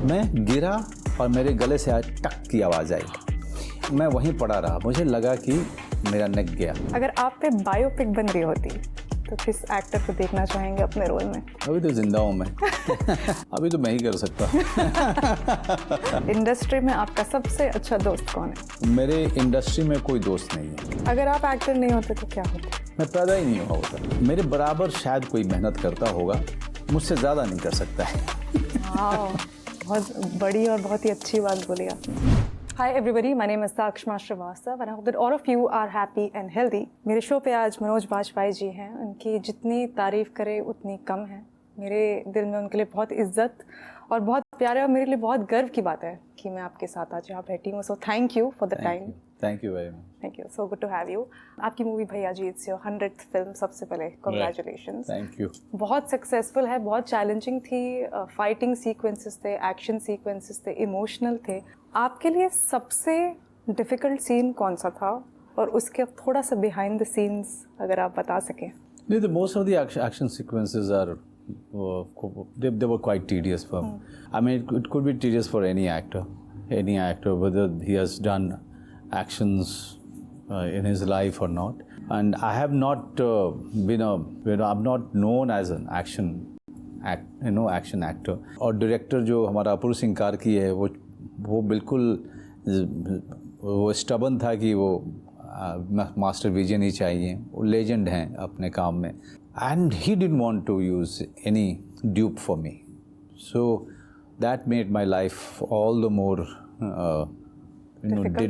मैं गिरा और मेरे गले से टक की आवाज़ आई। मैं वहीं पड़ा रहा, मुझे लगा कि मेरा नेक गया। अगर आप पे बायोपिक बन रही होती तो किस एक्टर को देखना चाहेंगे अपने रोल में? अभी तो जिंदा हूँ मैं। अभी तो मैं ही कर सकता। इंडस्ट्री में आपका सबसे अच्छा दोस्त कौन है? मेरे इंडस्ट्री में कोई दोस्त नहीं है। अगर आप एक्टर नहीं होते तो क्या होते? मैं पैदा ही नहीं हुआ होता। मेरे बराबर शायद कोई मेहनत करता होगा, मुझसे ज़्यादा नहीं कर सकता है। बहुत बड़ी और बहुत ही अच्छी बात बोली आपने। Hi everybody, my name is Sakshma Srivastava and I hope that all of you are happy and healthy. मेरे शो पे आज मनोज बाजपेयी जी हैं। उनकी जितनी तारीफ़ करे उतनी कम है। मेरे दिल में उनके लिए बहुत इज्जत और बहुत प्यार है और मेरे लिए बहुत गर्व की बात है कि मैं आपके साथ आज यहाँ बैठी हूँ। So thank you for the time. Thank you very much. Thank you, so good to have you. आपकी मूवी भैया जी इट्स योर 100th फिल्म। सबसे पहले कॉन्ग्रेचुलेशंस। Thank you. बहुत सक्सेसफुल है, बहुत चैलेंजिंग थी। फाइटिंग सीक्वेंसेस थे, एक्शन सीक्वेंसेस थे, इमोशनल थे। आपके लिए सबसे डिफ़िकल्ट सीन कौन सा था और उसके थोड़ा सा बिहाइंड द सीन्स अगर आप बता सकें? नहीं, the most of the action sequences are they were quite tedious for me. I mean, it could be tedious for any actor, whether he has done actions in his life or not. And I have not I'm not known as an action actor. और director जो हमारा अपूर्व सिंह कार्की है वो बिल्कुल वो stubborn था कि वो मास्टर विजन ही चाहिए। वो लेजेंड हैं अपने काम में। And he didn't want to use any dupe for me, so that made my life all the more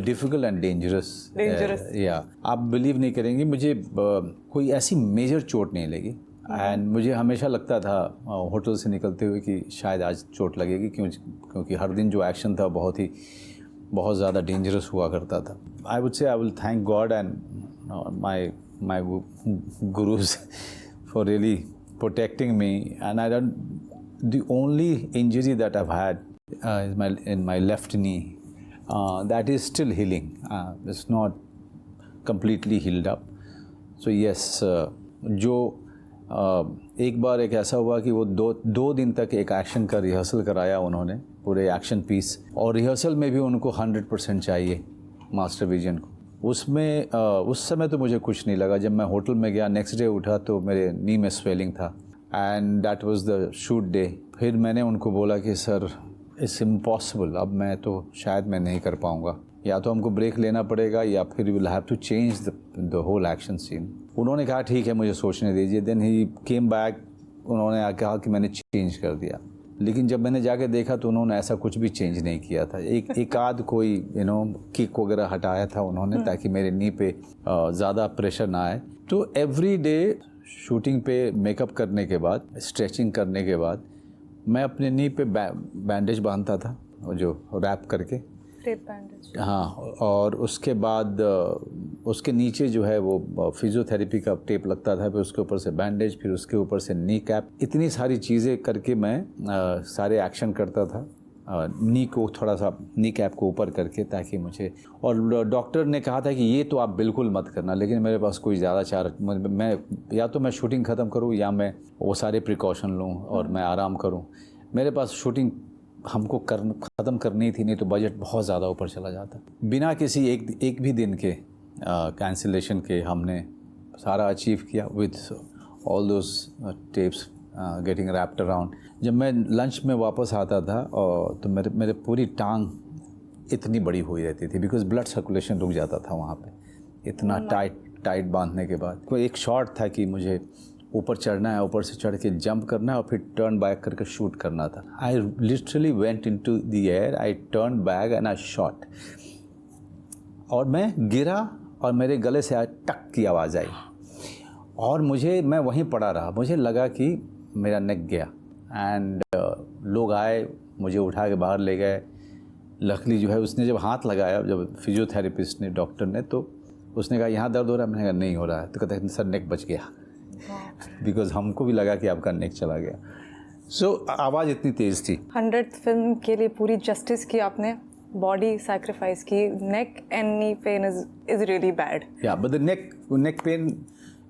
difficult and dangerous. या आप बिलीव नहीं करेंगे, मुझे कोई ऐसी मेजर चोट नहीं लगी। एंड मुझे हमेशा लगता था होटल से निकलते हुए कि शायद आज चोट लगेगी, क्योंकि हर दिन जो एक्शन था बहुत ज़्यादा डेंजरस हुआ करता था। I would say I will thank God and my gurus for really protecting me. And I don't, the only injury that I have had in my left knee, that is still healing. It's not completely healed up. So yes, जो एक बार एक ऐसा हुआ कि वो दो दिन तक एक एक्शन का रिहर्सल कराया उन्होंने, पूरे एक्शन पीस, और रिहर्सल में भी उनको 100% चाहिए मास्टर विजन को। उसमें उस समय तो मुझे कुछ नहीं लगा। जब मैं होटल में गया, नेक्स्ट डे उठा तो मेरे नी में स्वेलिंग था, and that was the shoot day. फिर मैंने उनको बोला कि सर इट्स इम्पॉसिबल, अब मैं तो शायद मैं नहीं कर पाऊँगा, या तो हमको ब्रेक लेना पड़ेगा या फिर will have to change the whole action scene. उन्होंने कहा ठीक है, मुझे सोचने दीजिए। देन ही केम बैक, उन्होंने कहा कि मैंने चेंज कर दिया। लेकिन जब मैंने जाके देखा तो उन्होंने ऐसा कुछ भी चेंज नहीं किया था। एक आध कोई किक वगैरह हटाया था उन्होंने, ताकि मेरे नी पे ज़्यादा प्रेशर ना आए। तो एवरी डे शूटिंग पे मेकअप करने के बाद, स्ट्रेचिंग करने के बाद, मैं अपने नी पे बैंडेज बांधता था, जो रैप करके, टेप बैंडेज। हाँ, और उसके बाद उसके नीचे जो है वो फिजियोथेरेपी का टेप लगता था, फिर उसके ऊपर से बैंडेज, फिर उसके ऊपर से नी कैप। इतनी सारी चीज़ें करके मैं सारे एक्शन करता था, नी को थोड़ा सा नी कैप को ऊपर करके, ताकि मुझे, और डॉक्टर ने कहा था कि ये तो आप बिल्कुल मत करना, लेकिन मेरे पास कोई ज़्यादा चारा, मैं या तो मैं शूटिंग ख़त्म करूँ या मैं वो सारे प्रिकॉशन लूँ और मैं आराम करूँ। मेरे पास शूटिंग हमको ख़त्म करनी थी, नहीं तो बजट बहुत ज़्यादा ऊपर चला जाता। बिना किसी एक भी दिन के कैंसिलेशन के हमने सारा अचीव किया, with all those tapes getting wrapped around. जब मैं लंच में वापस आता था तो मेरे पूरी टांग इतनी बड़ी हुई रहती थी, बिकॉज ब्लड सर्कुलेशन रुक जाता था वहाँ पे, इतना टाइट बांधने के बाद। कोई एक शॉट था कि मुझे ऊपर चढ़ना है, ऊपर से चढ़ के जंप करना है और फिर टर्न बैक करके शूट करना था। I literally went into the air, I turn back and I shot, और मैं गिरा और मेरे गले से टक की आवाज़ आई, और मैं वहीं पड़ा रहा। मुझे लगा कि मेरा नेक गया। एंड लोग आए, मुझे उठा के बाहर ले गए। लकली जो है, उसने जब हाथ लगाया, जब फिजियोथेरेपिस्ट ने, डॉक्टर ने, तो उसने कहा यहाँ दर्द हो रहा है? मैंने कहा नहीं हो रहा है। तो कहते हैं सर नेक बच गया, बिकॉज हमको भी लगा कि आपका नेक चला गया। सो आवाज़ इतनी तेज़ थी। 100th फिल्म के लिए पूरी जस्टिस की आपने, बॉडी सैक्रिफाइस की। Neck and knee pain is really bad. Yeah but the neck pain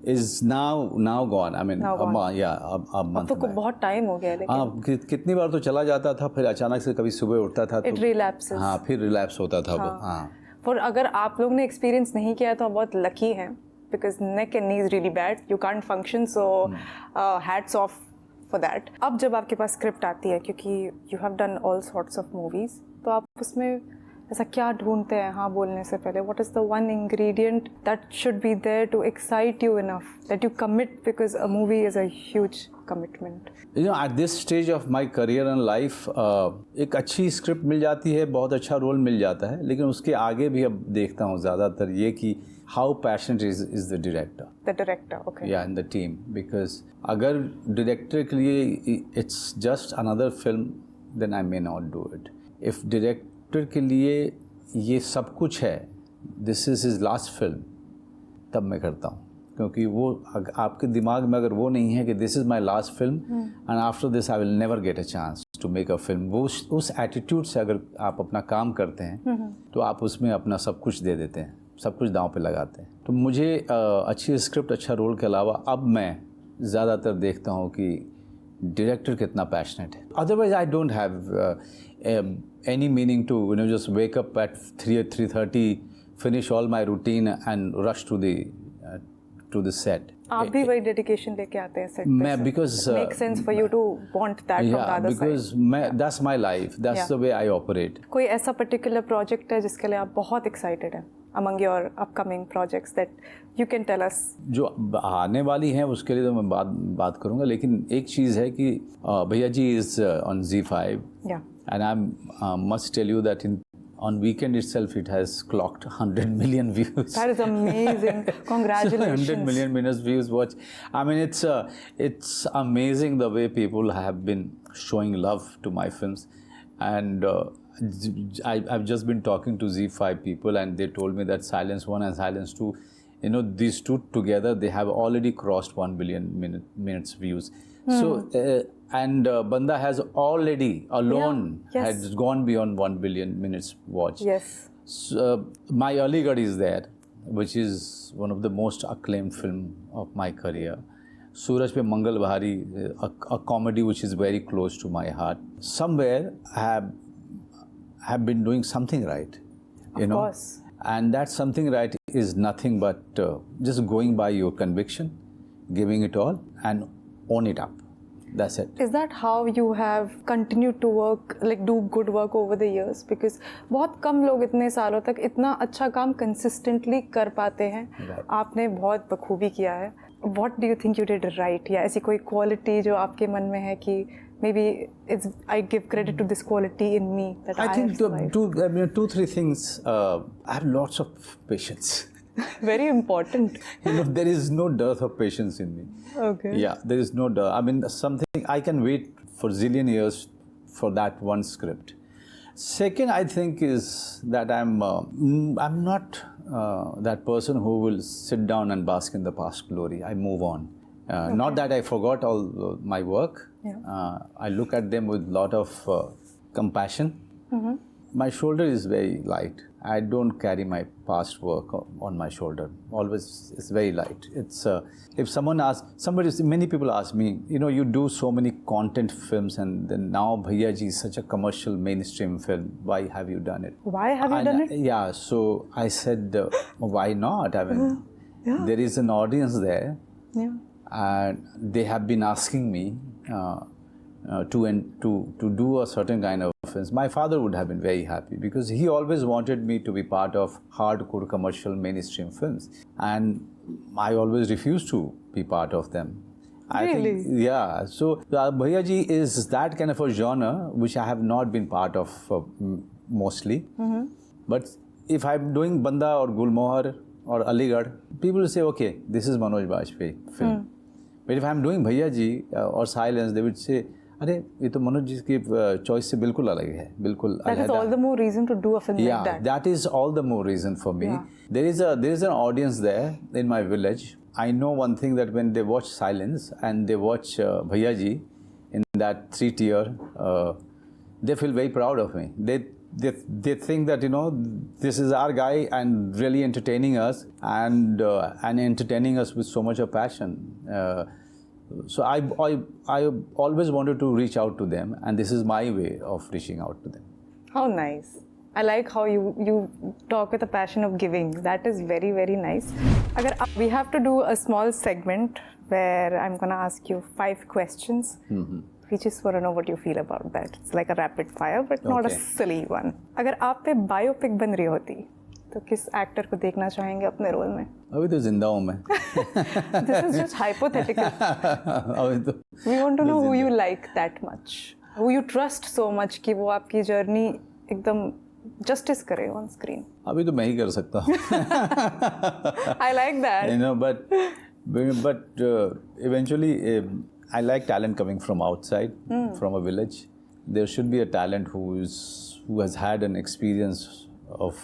is now gone. I mean, Now gone. a अब month तो back. बहुत टाइम हो गया लेकिन हाँ, कितनी बार तो चला जाता था, फिर अचानक से कभी सुबह उठता था इट तो रिलैप्सेस। हाँ, फिर रिलैप्स होता था वो। हाँ, और अगर आप लोग ने एक्सपीरियंस नहीं किया तो आप बहुत लकी हैं because neck and knees really bad, you can't function, so hats off for that. अब जब आपके पास स्क्रिप्ट आती है, क्योंकि you have done all sorts of movies, तो आप उसमें ऐसा क्या ढूंढते हैं हाँ बोलने से पहले? What is the one ingredient that should be there to excite you enough that you commit, because a movie is a huge commitment? You know, at this stage of my career and life, एक अच्छी script मिल जाती है, बहुत अच्छा role मिल जाता है, लेकिन उसके आगे भी अब देखता हूँ ज़्यादातर ये कि how passionate is the director, the director, okay, या इन द टीम। बिकॉज अगर डायरेक्टर के लिए it's just another film, then I may not do it. If director के लिए ये सब कुछ है, this is his last film, तब मैं करता हूँ। क्योंकि वो आपके दिमाग में अगर वो नहीं है कि this is my last film and after this I will never get a chance to make a film, वो उस एटीट्यूड से अगर आप अपना काम करते हैं तो आप उसमें अपना सब कुछ दे देते हैं, सब कुछ दांव पे लगाते हैं। तो मुझे अच्छी स्क्रिप्ट, अच्छा रोल के अलावा अब मैं ज़्यादातर देखता हूँ कि डायरेक्टर कितना पैशनेट है। Otherwise I don't have any meaning to just wake up at 3:30, finish all my routine and rush to the set. आप भी वही डेडिकेशन लेके आते हैं सेट पे? मैं because make sense for you to want that from the other side. because that's my life, that's the way I operate. कोई ऐसा पर्टिकुलर प्रोजेक्ट है जिसके लिए आप बहुत एक्साइटेड हैं among your upcoming projects that you can tell us? जो आने वाली हैं उसके लिए तो मैं बात करूंगा, लेकिन एक चीज़ है कि Bhaiyya ji is on ZEE5 and I must tell you that on weekend itself it has clocked 100 million views. That is amazing. Congratulations. 100 million minutes views watch. I mean, it's amazing the way people have been showing love to my films, and I've just been talking to ZEE5 people, and they told me that Silence 1 and Silence 2, these two together, they have already crossed 1 billion minutes views. So and Banda has already alone has gone beyond 1 billion minutes watched. Yes. So, my Aligarh is there, which is one of the most acclaimed film of my career. Suraj Pe Mangal Bahari, a comedy which is very close to my heart. Somewhere I have been doing something right, Of course. and that something right is nothing but just going by your conviction, giving it all, and own it up. That's it. Is that how you have continued to work, like do good work over the years? Because बहुत कम लोग इतने सालों तक इतना अच्छा काम consistently कर पाते हैं। आपने बहुत बखूबी किया है। What do you think you did right? या ऐसी कोई quality जो आपके मन में है कि maybe I give credit to this quality in me that I think have survived? two, three things. I have lots of patience. Very important. There is no dearth of patience in me. Okay. Yeah, there is no dearth. I mean, something I can wait for zillion years for that one script. Second, I think is that I'm not that person who will sit down and bask in the past glory. I move on. Not that I forgot all my work. I look at them with lot of compassion. My shoulder is very light. I don't carry my past work on my shoulder. Always, it's very light. It's if many people ask me, you do so many content films, and then now Bhaiya Ji is such a commercial mainstream film. Why have you done it? Why have you done it? Yeah, so I said, why not? I mean, there is an audience there, and they have been asking me to do a certain kind of films. My father would have been very happy because he always wanted me to be part of hardcore commercial mainstream films, and I always refused to be part of them. Really? I think, yeah. So Bhaiya Ji is that kind of a genre which I have not been part of mostly. But if I'm doing Banda or Gulmohar or Aligarh, people will say, okay, this is Manoj Bajpayee film. But if I'm doing Bhaiya Ji or Silence, they would say, अरे ये तो मनोज जी की choice से बिल्कुल अलग है, बिल्कुल अलग है। That is all the more reason to do a film like that. That is all the more reason for me. There is an audience there in my village. I know one thing, that when they watch Silence and they watch Bhaiya Ji in that 3-tier, they feel very proud of me. they think that, you know, this is our guy and really entertaining us and entertaining us with so much of passion. So I always wanted to reach out to them, and this is my way of reaching out to them. How nice. I like how you talk with a passion of giving. That is very, very nice. We have to do a small segment where I'm going to ask you 5 questions. We just want to know what you feel about that. It's like a rapid fire, but not a silly one. अगर आप पे biopic बन रही होती, तो किस actor को देखना चाहेंगे अपने रोल में? अभी तो जिंदा हूँ मैं. This is just hypothetical. अभी तो. We want to know who you like that much, who you trust so much कि वो आपकी जर्नी एकदम justice करे on screen. अभी तो मैं ही कर सकता हूँ. I like that. You know, but eventually. I like talent coming from outside, from a village. There should be a talent who has had an experience of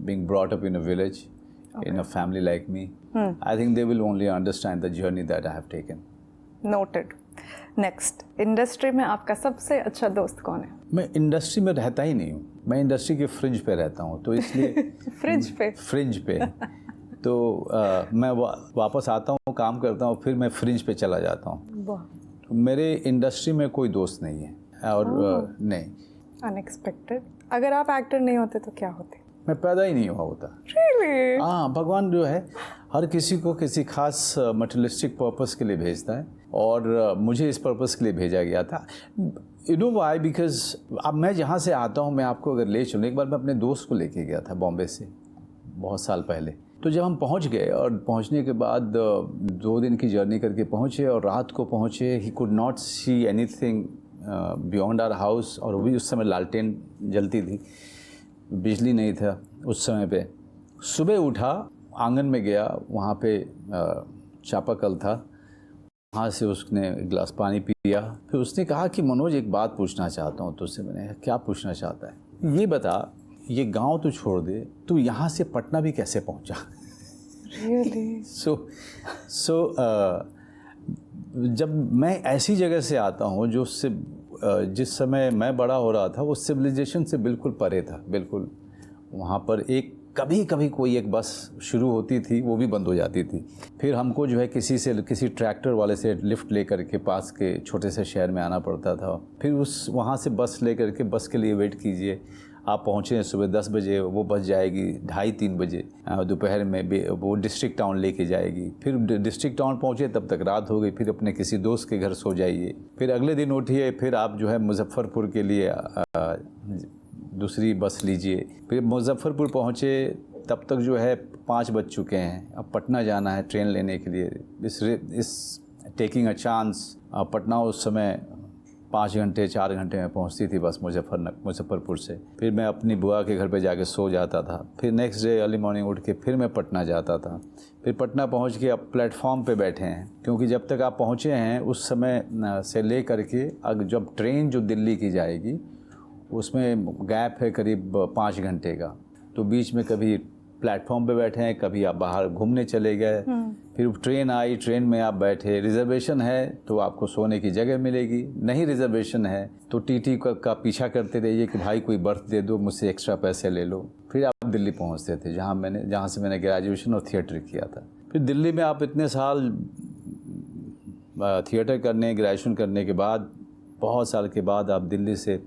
being brought up in a village, in a family like me. I think they will only understand the journey that I have taken. Noted. Next, industry में आपका सबसे अच्छा दोस्त कौन है? मैं industry में रहता ही नहीं हूँ. मैं इंडस्ट्री के फ्रिंज पे रहता हूँ, तो इसलिए फ्रिंज पे तो मैं वापस आता हूँ, काम करता हूँ, फिर मैं फ्रिंज पे चला जाता हूँ. तो मेरे इंडस्ट्री में कोई दोस्त नहीं है और नहीं. अनएक्सपेक्टेड. अगर आप एक्टर नहीं होते तो क्या होते? मैं पैदा ही नहीं हुआ होता. Really? हाँ, भगवान जो है हर किसी को किसी खास मटेरियलिस्टिक पर्पस के लिए भेजता है, और मुझे इस पर्पस के लिए भेजा गया था. You know why? बिकॉज अब मैं जहाँ से आता हूँ, मैं आपको अगर ले चलूँ, एक बार मैं अपने दोस्त को लेके गया था बॉम्बे से बहुत साल पहले. तो जब हम पहुंच गए और पहुंचने के बाद 2 दिन की जर्नी करके पहुंचे और रात को पहुंचे, he could not see anything beyond our house. और वो भी उस समय लालटेन जलती थी, बिजली नहीं था उस समय पे. सुबह उठा, आंगन में गया, वहाँ पे चापाकल था, वहाँ से उसने एक गिलास पानी पिया. फिर उसने कहा कि मनोज, एक बात पूछना चाहता हूँ तुझसे. मैंने कहा क्या पूछना चाहता है? ये बता, ये गांव तो छोड़ दे, तू यहाँ से पटना भी कैसे पहुँचा? Really? So, जब मैं ऐसी जगह से आता हूँ जो जिस समय मैं बड़ा हो रहा था, वो सिविलाइजेशन से बिल्कुल परे था. बिल्कुल वहाँ पर कभी कभी कोई एक बस शुरू होती थी, वो भी बंद हो जाती थी. फिर हमको जो है किसी ट्रैक्टर वाले से लिफ्ट लेकर के पास के छोटे से शहर में आना पड़ता था. फिर वहाँ से बस लेकर के, बस के लिए वेट कीजिए. आप पहुँचे सुबह 10 बजे, वो बस जाएगी 2:30-3 बजे दोपहर में, वो डिस्ट्रिक्ट टाउन लेके जाएगी. फिर डिस्ट्रिक्ट टाउन पहुँचे तब तक रात हो गई. फिर अपने किसी दोस्त के घर सो जाइए. फिर अगले दिन उठिए, फिर आप जो है मुजफ्फरपुर के लिए दूसरी बस लीजिए. फिर मुजफ्फरपुर पहुँचे तब तक जो है 5 बज चुके हैं. अब पटना जाना है ट्रेन लेने के लिए. इस टेकिंग अ चांस. पटना उस समय 5 घंटे 4 घंटे में पहुंचती थी बस मुजफ्फरपुर से. फिर मैं अपनी बुआ के घर पे जाके सो जाता था. फिर नेक्स्ट डे अर्ली मॉर्निंग उठ के फिर मैं पटना जाता था. फिर पटना पहुंच के अब प्लेटफॉर्म पे बैठे हैं, क्योंकि जब तक आप पहुंचे हैं उस समय से ले करके जब ट्रेन जो दिल्ली की जाएगी उसमें गैप है करीब 5 घंटे का. तो बीच में कभी प्लेटफॉर्म पे बैठे हैं, कभी आप बाहर घूमने चले गए. फिर ट्रेन आई, ट्रेन में आप बैठे. रिजर्वेशन है तो आपको सोने की जगह मिलेगी, नहीं रिजर्वेशन है तो टीटी का पीछा करते रहिए कि भाई कोई बर्थ दे दो, मुझसे एक्स्ट्रा पैसे ले लो. फिर आप दिल्ली पहुंचते थे, जहाँ से मैंने ग्रेजुएशन और थिएटर किया था. फिर दिल्ली में आप इतने साल थिएटर करने, ग्रेजुएशन करने के बाद, बहुत साल के बाद आप दिल्ली से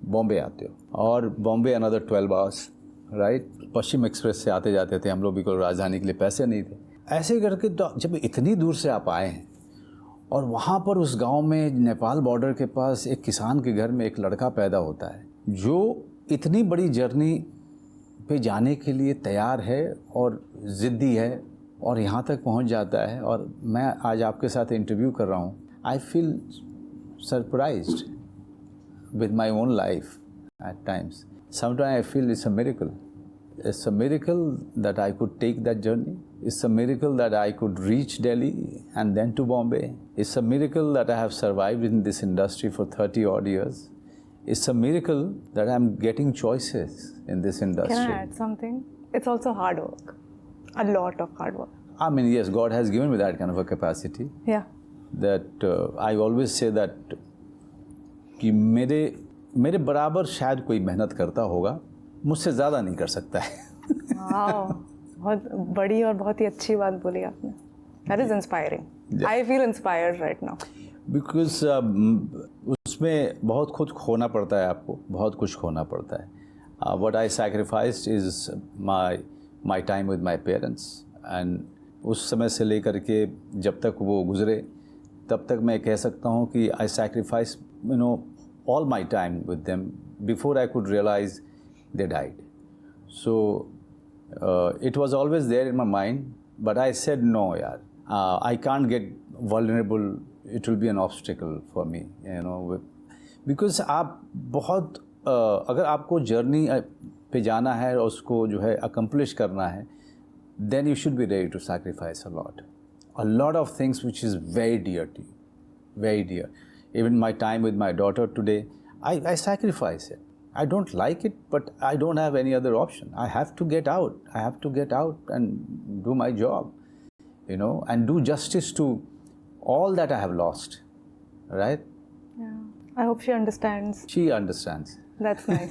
बॉम्बे आते हो, और बॉम्बे अनदर 12 आवर्स, राइट. पश्चिम एक्सप्रेस से आते जाते थे हम लोग, बिल्कुल राजधानी के लिए पैसे नहीं थे. ऐसे करके तो जब इतनी दूर से आप आए हैं, और वहाँ पर उस गांव में नेपाल बॉर्डर के पास एक किसान के घर में एक लड़का पैदा होता है जो इतनी बड़ी जर्नी पे जाने के लिए तैयार है और ज़िद्दी है, और यहाँ तक पहुँच जाता है. और मैं आज आपके साथ इंटरव्यू कर रहा हूँ. I feel surprised with my own life at times. Sometimes I feel it's a miracle. It's a miracle that I could take that journey. It's a miracle that I could reach Delhi and then to Bombay. It's a miracle that I have survived in this industry for 30 odd years. It's a miracle that I'm getting choices in this industry. Can I add something? It's also hard work. A lot of hard work. I mean, yes, God has given me that kind of a capacity. Yeah. That I always say that कि मेरे बराबर शायद कोई मेहनत करता होगा, मुझसे ज़्यादा नहीं कर सकता है। वाओ, बहुत बड़ी और बहुत ही अच्छी बात बोली आपने. That is inspiring. I feel inspired right now. Because उसमें बहुत कुछ खोना पड़ता है आपको, बहुत कुछ खोना पड़ता है. What I sacrificed is my time with my parents, and उस समय से लेकर के जब तक वो गुज़रे तब तक मैं कह सकता हूँ कि I sacrificed all my time with them before I could realize they died. So it was always there in my mind, but I said no yaar, I can't get vulnerable, it will be an obstacle for me, because आप बहुत अगर आपको journey पे जाना है और उसको जो है अकम्प्लिश करना है, then you should be ready to sacrifice a lot of things which is very dear to you, very dear. Even my time with my daughter today, I sacrifice it. I don't like it, but I don't have any other option. I have to get out. I have to get out and do my job, and do justice to all that I have lost, right? Yeah. I hope she understands. She understands. That's nice.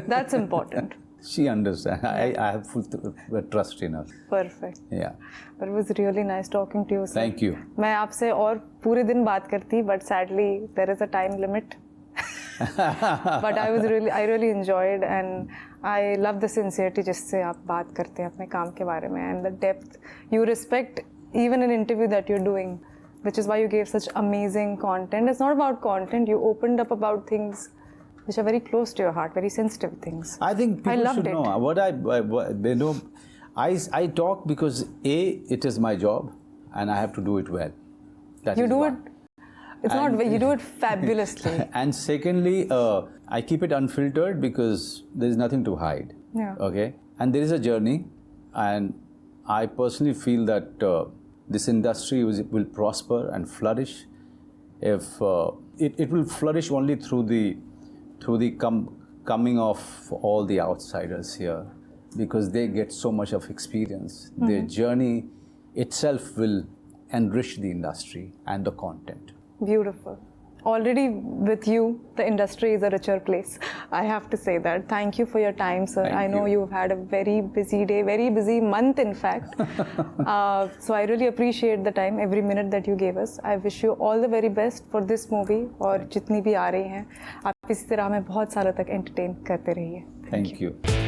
That's important. She understands. I have full trust in her. Perfect. Yeah. But it was really nice talking to you, sir. Thank you. मैं आपसे और पूरे दिन बात करती, but sadly there is a time limit. But I really enjoyed, and I love the sincerity जिससे आप बात करते हैं अपने काम के बारे में, and the depth you respect even an interview that you're doing, which is why you gave such amazing content. It's not about content. You opened up about things which are very close to your heart, very sensitive things. I think people loved should it. know what they know. I talk because it is my job and I have to do it well. That You is do one. it. It's not. You do it fabulously. And secondly, I keep it unfiltered because there is nothing to hide. Yeah. Okay. And there is a journey, and I personally feel that this industry will prosper and flourish if it will flourish only through the coming of all the outsiders here, because they get so much of experience. Their journey itself will enrich the industry and the content. Beautiful. Already with you, the industry is a richer place. I have to say that. Thank you for your time, sir. Thank I know you. you've had a very busy day, very busy month, in fact. So I really appreciate the time, every minute that you gave us. I wish you all the very best for this movie और जितनी भी आ रही हैं, आप इसी तरह हमें बहुत सालों तक entertain करते रहिए. Thank you.